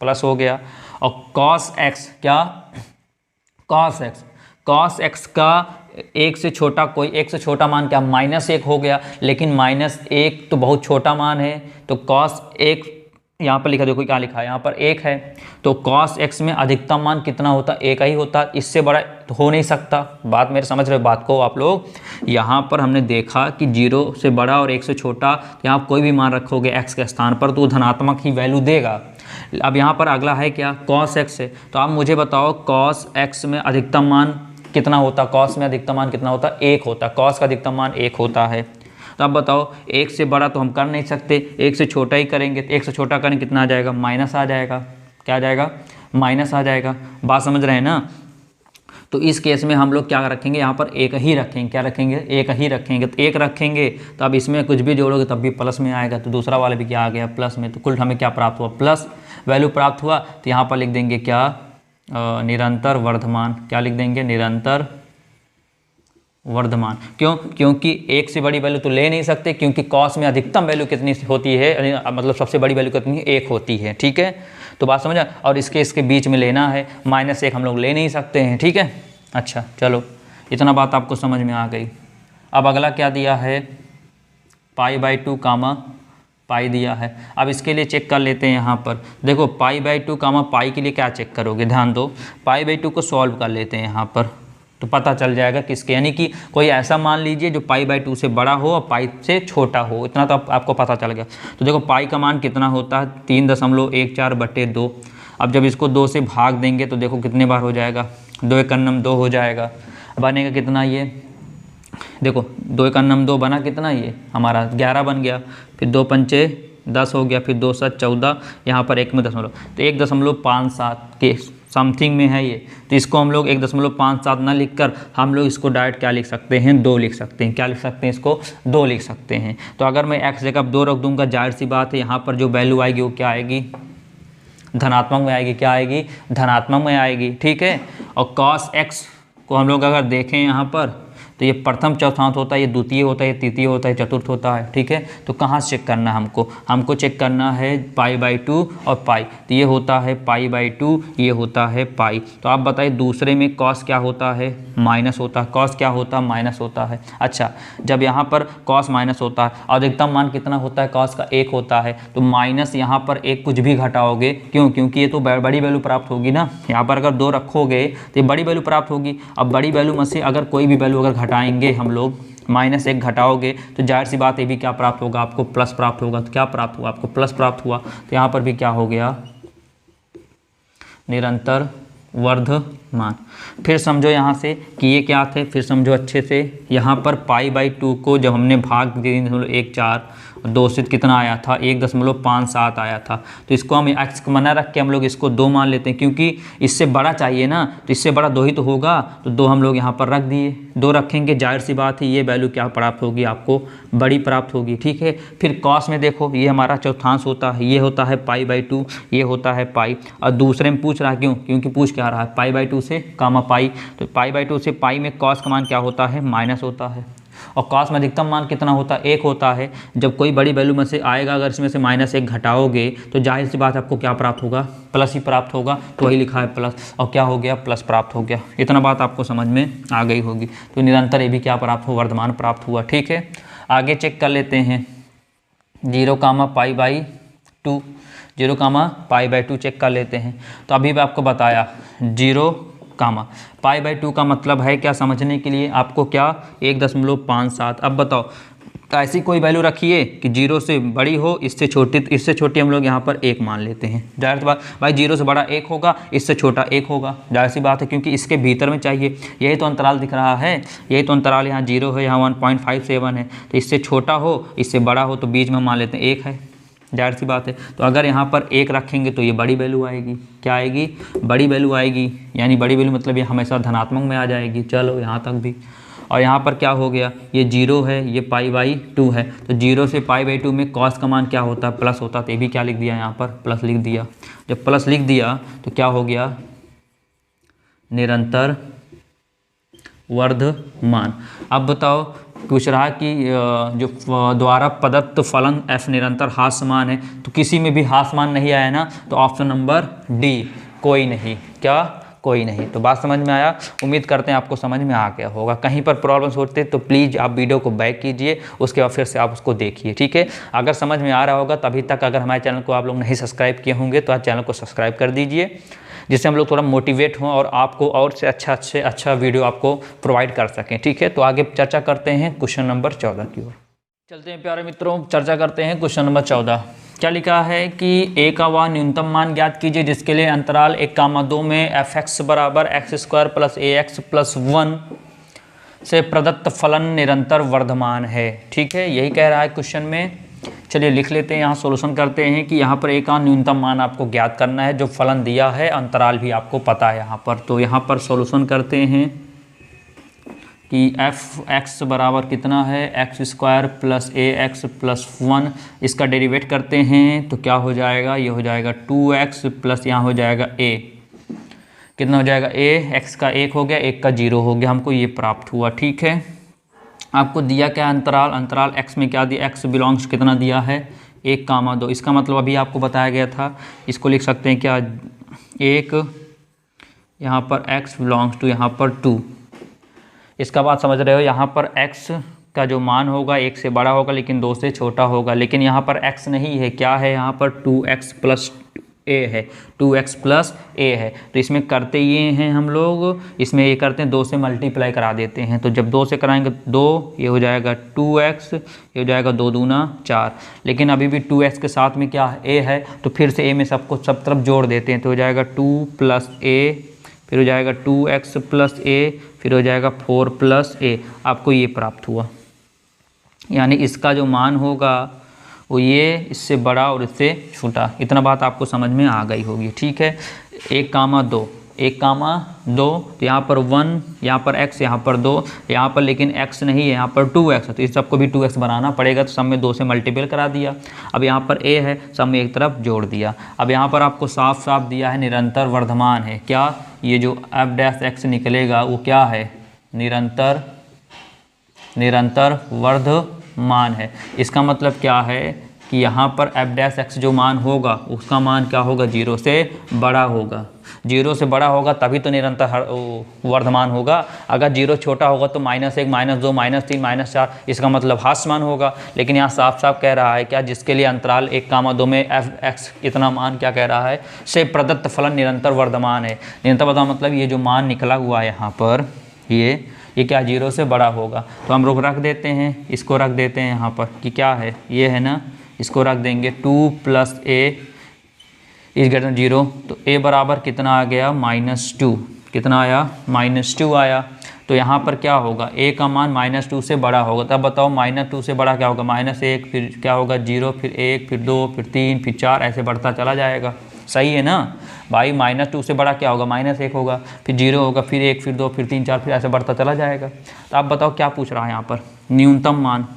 प्लस हो गया। और cos x, क्या cos x का 1 से छोटा कोई, 1 से छोटा मान क्या, -1 हो गया, लेकिन -1 तो बहुत छोटा मान है। तो cos 1 यहाँ पर लिखा, देखो क्या लिखा है, यहाँ पर 1 है। तो cos x में अधिकतम मान कितना होता, 1 ही होता, इससे बड़ा तो हो नहीं सकता। बात मेरे समझ रहे हो बात को आप लोग। यहाँ पर हमने देखा कि 0 से बड़ा और 1 से छोटा, यहाँ कोई भी मान रखोगे x के स्थान पर तो धनात्मक ही वैल्यू देगा। अब यहाँ पर अगला है क्या, cos x है। तो आप मुझे बताओ cos x में अधिकतम मान कितना होता, कॉस में अधिकतम मान कितना होता, 1 होता, कॉस का अधिकतम मान 1 होता है। तो अब बताओ 1 से बड़ा तो हम कर नहीं सकते, 1 से छोटा ही करेंगे, तो 1 से छोटा करेंगे कितना आ जाएगा, माइनस आ जाएगा। क्या आ जाएगा, माइनस आ जाएगा। बात समझ रहे हैं ना। तो इस केस में हम लोग क्या रखेंगे, यहाँ पर एक ही रखेंगे। क्या रखेंगे, एक ही रखेंगे। तो एक रखेंगे तो अब इसमें कुछ भी जोड़ोगे तब भी प्लस में आएगा, तो दूसरा वाला भी क्या आ गया, प्लस में। तो कुल हमें क्या प्राप्त हुआ, प्लस वैल्यू प्राप्त हुआ। तो यहाँ पर लिख देंगे क्या, निरंतर वर्धमान। क्या लिख देंगे, निरंतर वर्धमान। क्यों, क्योंकि 1 से बड़ी वैल्यू तो ले नहीं सकते, क्योंकि कॉस में अधिकतम वैल्यू कितनी होती है, मतलब सबसे बड़ी वैल्यू कितनी है, 1 होती है। ठीक है, तो बात समझा। और इसके बीच में लेना है, -1 हम लोग ले नहीं सकते हैं। ठीक है, अच्छा चलो, इतना बात आपको समझ में आ गई। अब अगला क्या दिया है, π/2 कामा पाई दिया है। अब इसके लिए चेक कर लेते हैं। यहाँ पर देखो π/2 कामा पाई के लिए क्या चेक करोगे, ध्यान दो। π/2 को सॉल्व कर लेते हैं यहाँ पर, तो पता चल जाएगा किसके, यानी कि कोई ऐसा मान लीजिए जो π/2 से बड़ा हो और पाई से छोटा हो, इतना तो आपको पता चल गया। तो देखो पाई का मान कितना होता है, 3.14/2। अब जब इसको 2 से भाग देंगे तो देखो कितने बार हो जाएगा, 2 × 2 हो जाएगा। बनेगा कितना, ये देखो 2 × 2 बना कितना, ये हमारा 11 बन गया। फिर 2 पंचे 10 हो गया, फिर 2 7 14, यहाँ पर 1 में दशमलव, तो 1.57 के समथिंग में है ये। तो इसको हम लोग 1.57 ना लिखकर हम लोग इसको डायरेक्ट क्या लिख सकते हैं, 2 लिख सकते हैं। क्या लिख सकते हैं, इसको 2 लिख सकते हैं। तो अगर मैं x जगह 2 रख दूंगा, जाहिर सी बात है यहाँ पर जो वैल्यू आएगी वो क्या आएगी, धनात्मक में आएगी। क्या आएगी, धनात्मक में आएगी। ठीक है, और cos x को हम लोग अगर देखें यहाँ पर, तो ये प्रथम चौथांश होता है, ये द्वितीय होता है, ये तृतीय होता है, चतुर्थ होता है। ठीक है, तो कहाँ से चेक करना है हमको चेक करना है π/2 और पाई। तो ये होता है π/2, ये होता है पाई। तो आप बताइए दूसरे में cos क्या होता है, माइनस होता है। cos क्या होता है, माइनस होता है। अच्छा, जब यहाँ पर cos माइनस होता है, अधिकतम मान कितना होता है, cos का 1 होता है, तो माइनस यहाँ पर 1 कुछ भी घटाओगे, क्यों, क्योंकि ये तो बड़ी वैल्यू प्राप्त होगी ना। यहाँ पर अगर 2 रखोगे तो ये बड़ी वैल्यू प्राप्त होगी। अब बड़ी वैल्यू में से अगर कोई भी वैल्यू अगर घटाएंगे हम लोग, -1 घटाओगे तो जाहिर सी बात ये भी क्या प्राप्त होगा, आपको प्लस प्राप्त होगा। तो क्या प्राप्त हुआ, आपको प्लस प्राप्त हुआ। तो यहाँ पर भी क्या हो गया, निरंतर वर्धमान। फिर समझो यहाँ से कि ये क्या थे, फिर समझो अच्छे से। यहाँ पर π/2 को जब हमने भाग 3.14 2 से कितना आया था, 1.57 आया था। तो इसको हम x मना रख के हम लोग इसको 2 मान लेते हैं, क्योंकि इससे बड़ा चाहिए ना, तो इससे बड़ा 2 ही तो होगा। तो 2 हम लोग यहाँ पर रख दिए, 2 रखेंगे, जाहिर सी बात है ये वैल्यू क्या प्राप्त होगी, आपको बड़ी प्राप्त होगी। ठीक है, फिर cos में देखो ये हमारा चौथांश होता है, ये होता है π/2, ये होता है पाई। और दूसरे में पूछ रहा है, क्यों, क्योंकि पूछ क्या रहा है, π/2 से कामा पाई। तो π/2 से पाई में cos का मान क्या होता है, माइनस होता है। और cos में अधिकतम मान कितना होता है, 1 होता है। जब कोई बड़ी वैल्यू में से आएगा, अगर इसमें से -1 घटाओगे तो जाहिर सी बात आपको क्या प्राप्त होगा, प्लस ही प्राप्त होगा। तो वही लिखा है प्लस, और क्या हो गया, प्लस प्राप्त हो गया। इतना बात आपको समझ में आ गई होगी। तो निरंतर ये भी क्या प्राप्त हुआ, वर्धमान प्राप्त हुआ। ठीक है, आगे चेक कर लेते हैं 0, π/2, 0, π/2 चेक कर लेते हैं। तो अभी भी आपको बताया 0, π/2 का मतलब है क्या, समझने के लिए आपको क्या, 1.57। अब बताओ, तो ऐसी कोई वैल्यू रखिए कि 0 से बड़ी हो, इससे छोटी हम लोग यहाँ पर 1 मान लेते हैं। जाहिर सी बात भाई, 0 से बड़ा 1 होगा, इससे छोटा 1 होगा, जाहिर सी बात है, क्योंकि इसके भीतर में चाहिए। यही तो अंतराल दिख रहा है, यही तो अंतराल, यहाँ 0 है, यहाँ 1.57 है। तो इससे छोटा हो, इससे बड़ा हो, तो बीच में मान लेते हैं 1 है, जाहिर सी बात है। तो अगर यहाँ पर 1 रखेंगे तो ये बड़ी वैल्यू आएगी। क्या आएगी, बड़ी वैल्यू आएगी, यानी बड़ी वैल्यू मतलब ये हमेशा धनात्मक में आ जाएगी। चलो यहाँ तक भी। और यहाँ पर क्या हो गया, ये 0 है, ये π/2 है। तो 0 से π/2 में cos का मान क्या होता है, प्लस होता है। तो ये भी क्या लिख दिया, यहाँ पर प्लस लिख दिया। जब प्लस लिख दिया तो क्या हो गया, निरंतर वर्धमान। अब बताओ, पूछ रहा है कि जो द्वारा प्रदत्त फलन f निरंतर हास्यमान है, तो किसी में भी हास्यमान नहीं आया ना, तो ऑप्शन नंबर डी, कोई नहीं। क्या, कोई नहीं। तो बात समझ में आया, उम्मीद करते हैं आपको समझ में आ गया होगा। कहीं पर प्रॉब्लम्स होते तो प्लीज़ आप वीडियो को बैक कीजिए, उसके बाद फिर से आप उसको देखिए। ठीक है, अगर समझ में आ रहा होगा, तभी तक अगर हमारे चैनल को आप लोग नहीं सब्सक्राइब किए होंगे तो आज चैनल को सब्सक्राइब कर दीजिए, जिससे हम लोग थोड़ा मोटिवेट हों और आपको और से अच्छा वीडियो आपको प्रोवाइड कर सकें। ठीक है, तो आगे चर्चा करते हैं क्वेश्चन नंबर 14 की ओर। चलते हैं प्यारे मित्रों, चर्चा करते हैं क्वेश्चन नंबर 14। क्या लिखा है कि ए का वह न्यूनतम मान ज्ञात कीजिए जिसके लिए अंतराल 1,2 में f(x) बराबर x² प्लस ax प्लस 1 से प्रदत्त फलन निरंतर वर्धमान है। ठीक है, यही कह रहा है क्वेश्चन में। चलिए लिख लेते हैं, यहाँ सॉल्यूशन करते हैं कि यहाँ पर ए का न्यूनतम मान आपको ज्ञात करना है, जो फलन दिया है, अंतराल भी आपको पता है यहाँ पर। तो यहाँ पर सॉल्यूशन करते हैं कि f(x) बराबर कितना है x² प्लस ax प्लस 1, इसका डेरिवेट करते हैं तो क्या हो जाएगा, ये हो जाएगा 2x प्लस यहाँ हो जाएगा a, कितना हो जाएगा a, x का 1 हो गया, 1 का 0 हो गया, हमको ये प्राप्त हुआ। ठीक है, आपको दिया क्या अंतराल x में क्या दिया, x बिलोंग्स कितना दिया है 1,2, इसका मतलब अभी आपको बताया गया था, इसको लिख सकते हैं क्या 1, यहाँ पर x बिलोंग्स टू यहाँ पर 2। इसका बात समझ रहे हो, यहाँ पर x का जो मान होगा 1 से बड़ा होगा लेकिन 2 से छोटा होगा, लेकिन यहाँ पर x नहीं है, क्या है यहाँ पर 2x प्लस a है, 2x प्लस a है। तो इसमें करते ये हैं हम लोग, इसमें ये करते हैं 2 से मल्टीप्लाई करा देते हैं, तो जब 2 से कराएंगे 2, ये हो जाएगा 2x, ये हो जाएगा 2 दूना 4, लेकिन अभी भी 2x के साथ में क्या a है, तो फिर से a में सब तरफ जोड़ देते हैं, तो हो जाएगा 2 प्लस a, फिर हो जाएगा 2x प्लस a, फिर हो जाएगा 4 प्लस a। आपको ये प्राप्त हुआ, यानी इसका जो मान होगा वो ये इससे बड़ा और इससे छोटा। इतना बात आपको समझ में आ गई होगी। ठीक है, 1,2 तो यहाँ पर 1, यहाँ पर x, यहाँ पर 2, यहाँ पर लेकिन x नहीं है, यहाँ पर 2x है, तो इस सबको भी 2x बनाना पड़ेगा, तो सब में 2 से मल्टीपल करा दिया। अब यहाँ पर a है, सब में एक तरफ जोड़ दिया। अब यहाँ पर आपको साफ साफ दिया है निरंतर वर्धमान है, क्या ये जो f' निकलेगा वो क्या है, निरंतर वर्धमान है। इसका मतलब क्या है कि यहाँ पर f' जो मान होगा उसका मान क्या होगा, 0 से बड़ा होगा। 0 से बड़ा होगा तभी तो निरंतर वर्धमान होगा। अगर 0 छोटा होगा तो -1, -2, -3, -4, इसका मतलब हास्यमान होगा। लेकिन यहाँ साफ साफ कह रहा है क्या, जिसके लिए अंतराल 1,2 में f(x) इतना मान क्या कह रहा है, से प्रदत्त फलन निरंतर वर्धमान है। निरंतर वर्धमान मतलब ये जो मान निकला हुआ है यहाँ पर, ये क्या 0 से बड़ा होगा। तो हम लोग रख देते हैं, इसको रख देते हैं यहाँ पर कि क्या है, ये है ना, इसको रख देंगे 2 प्लस a इज ग्रेटर 0, तो a बराबर कितना आ गया -2, कितना आया -2 आया। तो यहाँ पर क्या होगा, a का मान -2 से बड़ा होगा। तब बताओ -2 से बड़ा क्या होगा, -1, फिर क्या होगा 0, फिर 1, फिर 2, फिर 3, फिर 4, ऐसे बढ़ता चला जाएगा। सही है ना भाई, -2 से बड़ा क्या होगा, -1 होगा, फिर 0 होगा, फिर 1, फिर 2, फिर 3, 4, फिर ऐसे बढ़ता चला जाएगा। तो आप बताओ क्या पूछ रहा है यहाँ पर, न्यूनतम मान।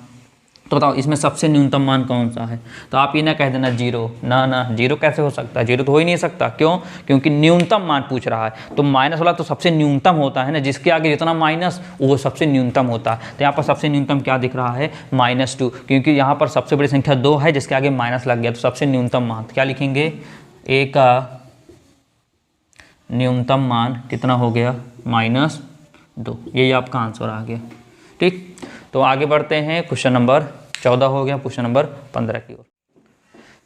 तो बताओ इसमें सबसे न्यूनतम मान कौन सा है। तो आप ये ना कह देना 0, ना 0 कैसे हो सकता है, 0 तो हो ही नहीं सकता। क्यों, क्योंकि न्यूनतम मान पूछ रहा है। तो माइनस वाला तो सबसे न्यूनतम होता है ना, जिसके आगे जितना माइनस वो सबसे न्यूनतम होता है। तो यहाँ पर सबसे न्यूनतम क्या दिख रहा है, -2, क्योंकि यहाँ पर सबसे बड़ी संख्या 2 है जिसके आगे माइनस लग गया। तो सबसे न्यूनतम मान क्या लिखेंगे, a का न्यूनतम मान कितना हो गया, -2। यही आपका आंसर आ गया। ठीक, तो आगे बढ़ते हैं, क्वेश्चन नंबर 14 हो गया, क्वेश्चन नंबर 15 की ओर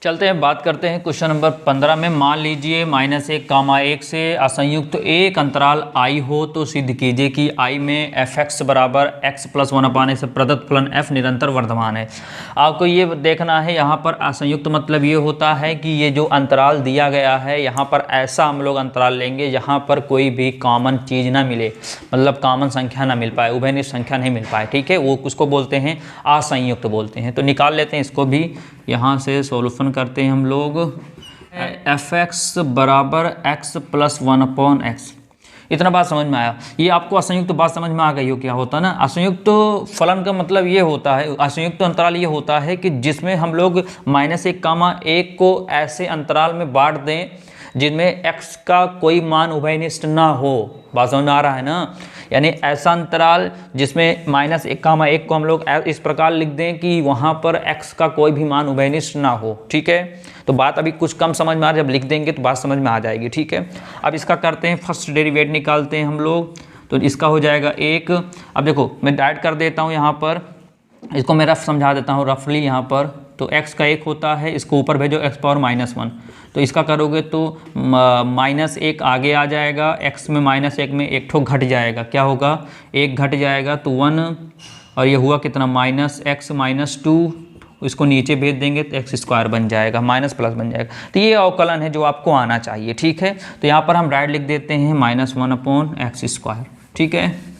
चलते हैं। बात करते हैं क्वेश्चन नंबर 15 में। मान लीजिए -1, से असंयुक्त एक अंतराल i हो तो सिद्ध कीजिए कि i में f(x) बराबर x प्लस 1 से प्रदत्त फलन f निरंतर वर्धमान है। आपको ये देखना है, यहाँ पर असंयुक्त मतलब ये होता है कि ये जो अंतराल दिया गया है यहाँ पर ऐसा हम लोग अंतराल लेंगे जहाँ पर कोई भी कॉमन चीज़ ना मिले, मतलब कॉमन संख्या ना मिल पाए, उभयनिष्ठ संख्या नहीं मिल पाए। ठीक है, वो उसको बोलते हैं असंयुक्त बोलते हैं। तो निकाल लेते हैं इसको भी, यहाँ से सॉल्यूशन करते हैं हम लोग। f(x) बराबर x प्लस 1/x, इतना बात समझ में आया। ये आपको असंयुक्त बात समझ में आ गई हो क्या होता है ना। असंयुक्त फलन का मतलब ये होता है, असंयुक्त अंतराल ये होता है कि जिसमें हम लोग -1, को ऐसे अंतराल में बांट दें जिनमें x का कोई मान उभयनिष्ठ ना हो। बात समझ में आ रहा है ना। यानी ऐसा अंतराल जिसमें -1, को हम लोग इस प्रकार लिख दें कि वहाँ पर x का कोई भी मान उभयनिष्ठ ना हो। ठीक है, तो बात अभी कुछ कम समझ में आ रही है, जब लिख देंगे तो बात समझ में आ जाएगी। ठीक है, अब इसका करते हैं, फर्स्ट डेरिवेट निकालते हैं हम लोग। तो इसका हो जाएगा 1। अब देखो मैं डाइट कर देता हूँ यहाँ पर, इसको मैं रफ समझा देता हूँ रफली यहाँ पर। तो x का 1 होता है, इसको ऊपर भेजो x पावर -1। तो इसका करोगे तो -1 आगे आ जाएगा, x में -1 में एक ठो घट जाएगा, क्या होगा 1 घट जाएगा तो 1, और ये हुआ कितना -x -2, इसको नीचे भेज देंगे तो एक्स स्क्वायर बन जाएगा, माइनस प्लस बन जाएगा। तो ये अवकलन है जो आपको आना चाहिए, ठीक है। तो यहाँ पर हम डायरेक्ट लिख देते हैं -1/x², ठीक है।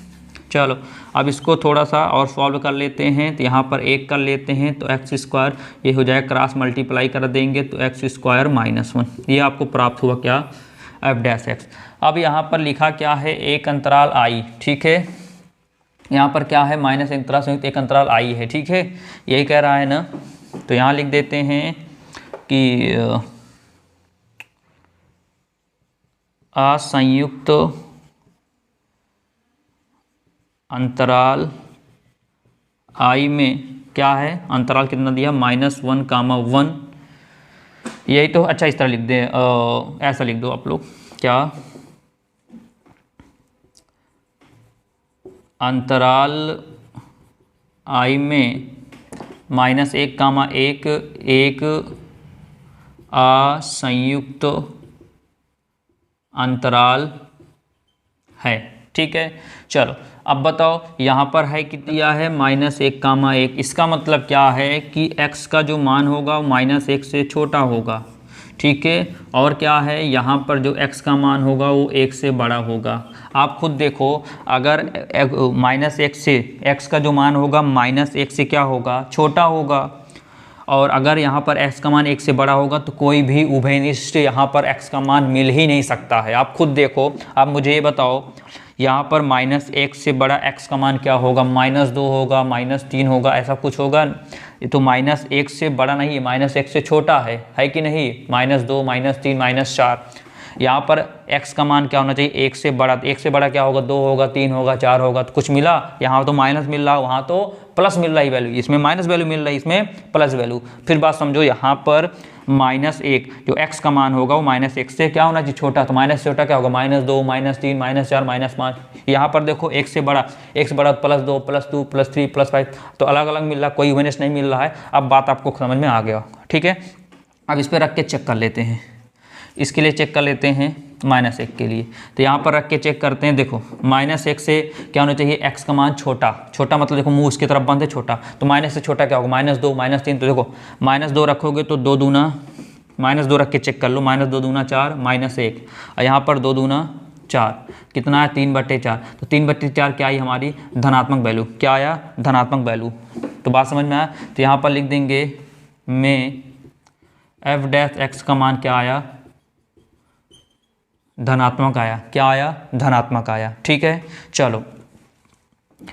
चलो अब इसको थोड़ा सा और सॉल्व कर लेते हैं। तो यहाँ पर 1 कर लेते हैं तो x² ये हो जाएगा, क्रॉस मल्टीप्लाई कर देंगे तो x² -1, ये आपको प्राप्त हुआ क्या, f'(x). अब यहाँ पर लिखा क्या है, एक अंतराल i, ठीक है। यहाँ पर क्या है, माइनस अंतराल संयुक्त एक अंतराल i है, ठीक है, यही कह रहा है ना। तो यहाँ लिख देते हैं कि असंयुक्त अंतराल i में क्या है, अंतराल कितना दिया, -1, 1, यही तो। अच्छा इस तरह लिख दें, ऐसा लिख दो आप लोग, क्या, अंतराल i में -1, 1, एक असंयुक्त अंतराल है, ठीक है। चलो अब बताओ यहाँ पर है कि दिया है -1, 1, इसका मतलब क्या है कि x का जो मान होगा वो -1 से छोटा होगा, ठीक है। और क्या है, यहाँ पर जो x का मान होगा वो 1 से बड़ा होगा। आप खुद देखो, अगर -1 से x का जो मान होगा -1 से क्या होगा, छोटा होगा। और अगर यहाँ पर x का मान 1 से बड़ा होगा तो कोई भी उभयनिष्ठ यहाँ पर x का मान मिल ही नहीं सकता है। आप खुद देखो, आप मुझे ये बताओ, यहाँ पर -1 से बड़ा x का मान क्या होगा, -2 होगा, -3 होगा, ऐसा कुछ होगा। ये तो -1 से बड़ा नहीं, -1 से छोटा है कि नहीं, -2, -3, -4। यहाँ पर x का मान क्या होना चाहिए, 1 से बड़ा। 1 से बड़ा क्या होगा, 2 होगा, 3 होगा, 4 होगा। तो कुछ मिला, यहाँ तो माइनस मिल रहा, वहाँ तो प्लस मिल रहा है वैल्यू, इसमें माइनस वैल्यू मिल रहा है, इसमें प्लस वैल्यू। फिर बात समझो, यहाँ पर -1 जो x का मान होगा वो -1 से क्या होना चाहिए, छोटा। तो माइनस से छोटा क्या होगा, -2, -3, -4, -5। यहाँ पर देखो 1 से बड़ा +2, +2, +3, +5, तो अलग अलग मिल रहा, कोई यूनिट नहीं मिल रहा है। अब बात आपको समझ में आ गया, ठीक है। अब इस पर रख के चेक कर लेते हैं, इसके लिए चेक कर लेते हैं -1 के लिए। तो यहाँ पर रख के चेक करते हैं। देखो -1 से क्या होना चाहिए, x का मान छोटा मतलब देखो मुँह उसकी तरफ बंद है, छोटा। तो माइनस से छोटा क्या होगा, -2, -3। तो देखो -2 रखोगे तो 2 दूना, -2 रख के चेक कर लो, -2 दूना 4, -1। और यहाँ पर 2 दूना 4, कितना है, 3/4। तो 3/4 क्या आई हमारी, धनात्मक वैल्यू। क्या आया, धनात्मक वैल्यू। तो बात समझ में आया। तो यहाँ पर लिख देंगे में f'(x) का मान क्या आया, धनात्मक आया। क्या आया, धनात्मक आया, ठीक है। चलो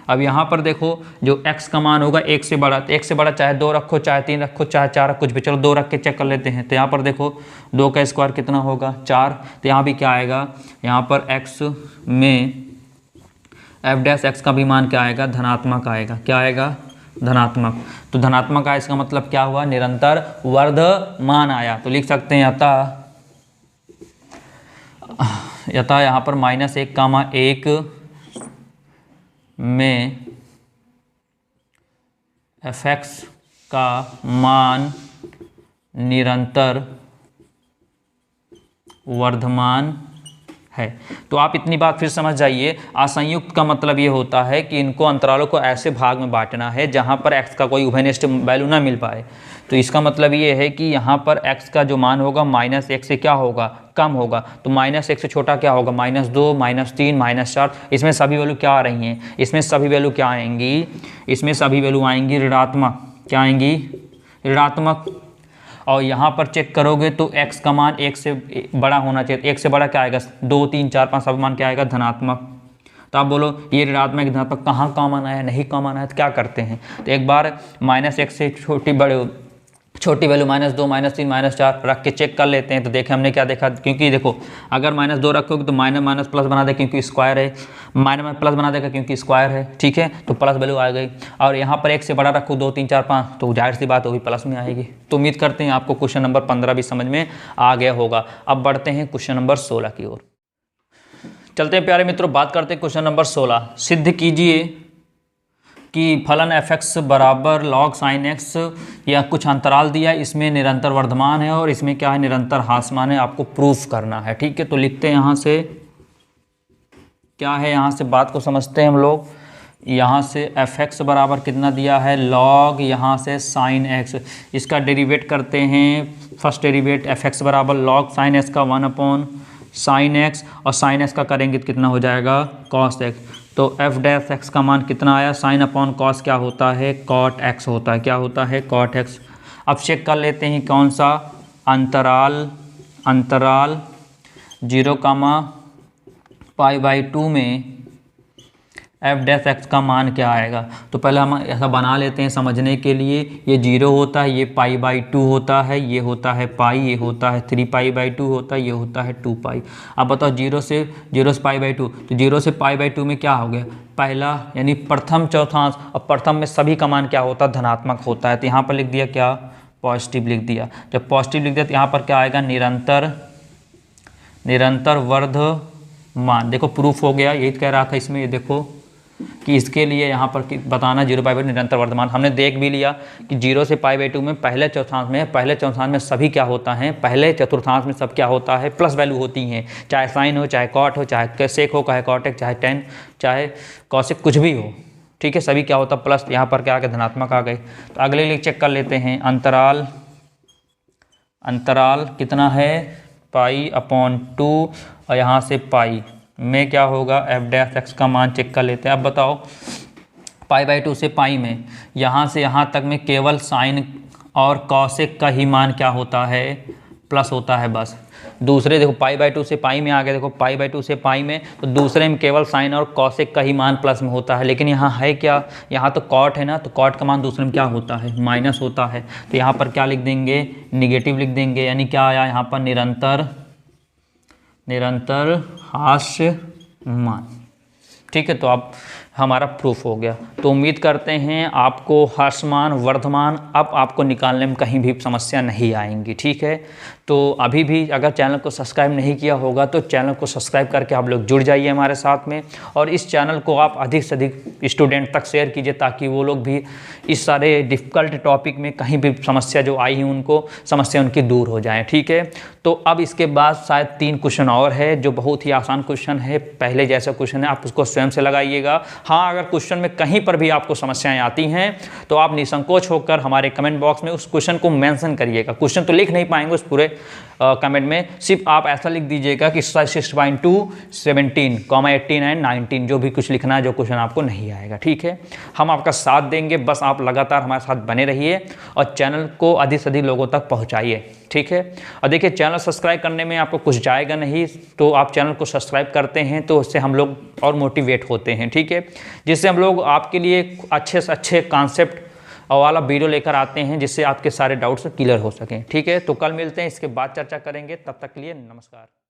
अब यहाँ पर देखो, जो x का मान होगा 1 से बड़ा, तो 1 से बड़ा चाहे 2 रखो, चाहे 3 रखो, चाहे 4 रखो, कुछ भी। चलो 2 रख के चेक कर लेते हैं। तो यहाँ पर देखो 2 का स्क्वायर कितना होगा, 4। तो यहाँ भी क्या आएगा, यहाँ पर x में f'(x) का भी मान क्या आएगा, धनात्मक आएगा। क्या आएगा, धनात्मक। तो धनात्मक आया, इसका मतलब क्या हुआ, निरंतर वर्धमान आया। तो लिख सकते हैं यथा यहाँ पर -1, 1 में f(x) का मान निरंतर वर्धमान है। तो आप इतनी बात फिर समझ जाइए, असंयुक्त का मतलब ये होता है कि इनको अंतरालों को ऐसे भाग में बांटना है जहाँ पर x का कोई उभयनिष्ठ वैल्यू ना मिल पाए। तो इसका मतलब ये है कि यहाँ पर x का जो मान होगा -1 से क्या होगा, कम होगा। तो -1 से छोटा क्या होगा, -2, -3, -4। इसमें सभी वैल्यू क्या आ रही हैं, इसमें सभी वैल्यू क्या आएंगी, इसमें सभी वैल्यू आएंगी ऋणात्मक। क्या आएंगी, ऋणात्मक। और यहाँ पर चेक करोगे तो x का मान 1 से बड़ा होना चाहिए। 1 से बड़ा क्या आएगा, 2, 3, 4, 5 सब मान क्या आएगा, धनात्मक। तो आप बोलो ये ऋणात्मक धनात्मक कहाँ कॉमन आया, नहीं कॉमन आया। तो क्या करते हैं, तो एक बार -1 से छोटी वैल्यू -2, -3, -4 रख के चेक कर लेते हैं। तो देखें हमने क्या देखा, क्योंकि देखो अगर -2 रखोगे तो माइनस प्लस बना दे क्योंकि स्क्वायर है, माइनस प्लस बना देगा क्योंकि स्क्वायर है, ठीक है। तो प्लस वैल्यू आ गई। और यहाँ पर 1 से बड़ा रखो, 2, 3, 4, 5, तो जाहिर सी बात होगी प्लस में आएगी। तो उम्मीद करते हैं आपको क्वेश्चन नंबर 15 भी समझ में आ गया होगा। अब बढ़ते हैं क्वेश्चन नंबर 16 की ओर। चलते हैं प्यारे मित्रों, बात करते हैं क्वेश्चन नंबर 16। सिद्ध कीजिए कि फलन f(x) बराबर log sin x, या कुछ अंतराल दिया, इसमें निरंतर वर्धमान है और इसमें क्या है, निरंतर ह्रासमान है। आपको प्रूफ करना है, ठीक है। तो लिखते हैं यहाँ से, क्या है, यहाँ से बात को समझते हैं हम लोग यहाँ से fx बराबर कितना दिया है, log यहाँ से sin x, इसका डेरिवेट करते हैं। फर्स्ट डेरिवेट fx बराबर log sin x का 1/sin x, और sin x का करेंगे तो कितना हो जाएगा cos x। तो f डैश x का मान कितना आया, sin अपॉन cos क्या होता है, cot x होता है। क्या होता है, cot x। अब चेक कर लेते हैं कौन सा, अंतराल 0,π/2 में f डैश एक्स का मान क्या आएगा। तो पहले हम ऐसा बना लेते हैं समझने के लिए। ये 0 होता है, ये π/2 होता है, ये होता है पाई, ये होता है 3π/2 होता है, ये होता है 2π। अब बताओ 0 से π/2, तो 0 से π/2 में क्या हो गया, पहला यानी प्रथम चौथांश। और प्रथम में सभी का मान क्या होता है, धनात्मक होता है। तो यहाँ पर लिख दिया क्या, पॉजिटिव लिख दिया। जब पॉजिटिव लिख दिया तो यहाँ पर क्या आएगा, निरंतर वर्धमान। देखो प्रूफ हो गया, यही कह रहा था इसमें। ये देखो कि इसके लिए यहाँ पर बताना 0π/2 निरंतर वर्धमान। हमने देख भी लिया कि 0 से π/2 में पहले चौथांश में सभी क्या होता है, पहले चतुर्थांश में सब क्या होता है, प्लस वैल्यू होती हैं। चाहे साइन हो, चाहे कॉट हो, चाहे सेक हो, चाहे कॉटेक, चाहे टेन, चाहे कॉसेक, कुछ भी हो, ठीक है, सभी क्या होता प्लस। यहाँ पर क्या आ गए, धनात्मक आ गए। तो अगले लिए चेक कर लेते हैं, अंतराल कितना है, π/2, और यहाँ से पाई में क्या होगा, f डैश x का मान चेक कर लेते हैं। अब बताओ π/2 से पाई में यहाँ से यहाँ तक में केवल साइन और कॉसेक का ही मान क्या होता है, प्लस होता है बस। दूसरे देखो π/2 से पाई में आ गया, देखो π/2 से पाई में, तो दूसरे में केवल साइन और कॉसेक का ही मान प्लस में होता है। लेकिन यहाँ है क्या, यहाँ तो कॉट है ना, तो कॉट का मान दूसरे में क्या होता है, माइनस होता है। तो यहाँ पर क्या लिख देंगे, निगेटिव लिख देंगे। यानी क्या आया यहाँ पर, निरंतर हास्यमान। ठीक है, तो अब हमारा प्रूफ हो गया। तो उम्मीद करते हैं आपको हास्यमान, वर्धमान अब आपको निकालने में कहीं भी समस्या नहीं आएंगी। ठीक है, तो अभी भी अगर चैनल को सब्सक्राइब नहीं किया होगा तो चैनल को सब्सक्राइब करके आप लोग जुड़ जाइए हमारे साथ में, और इस चैनल को आप अधिक से अधिक स्टूडेंट तक शेयर कीजिए, ताकि वो लोग भी इस सारे डिफ़िकल्ट टॉपिक में कहीं भी समस्या जो आई है उनको समस्या उनकी दूर हो जाए। ठीक है, तो अब इसके बाद शायद 3 क्वेश्चन और है जो बहुत ही आसान क्वेश्चन है, पहले जैसा क्वेश्चन है, आप उसको स्वयं से लगाइएगा। हाँ, अगर क्वेश्चन में कहीं पर भी आपको समस्याएं आती हैं तो आप निसंकोच होकर हमारे कमेंट बॉक्स में उस क्वेश्चन को मेंशन करिएगा। क्वेश्चन तो लिख नहीं पाएंगे उस पूरे कमेंट में, सिर्फ आप ऐसा लिख दीजिएगा कि 6.2, 17, 18 एंड 19, जो भी कुछ लिखना है, जो क्वेश्चन आपको नहीं आएगा। ठीक है, हम आपका साथ देंगे, बस आप लगातार हमारे साथ बने रहिए और चैनल को अधिक से अधिक लोगों तक पहुंचाइए। ठीक है, और देखिए चैनल सब्सक्राइब करने में आपको कुछ जाएगा नहीं, तो आप चैनल को सब्सक्राइब करते हैं तो उससे हम लोग और मोटिवेट होते हैं। ठीक है, जिससे हम लोग आपके लिए अच्छे से अच्छे कॉन्सेप्ट वाला वीडियो लेकर आते हैं, जिससे आपके सारे डाउट्स क्लियर हो सकें। ठीक है, तो कल मिलते हैं, इसके बाद चर्चा करेंगे। तब तक के लिए नमस्कार।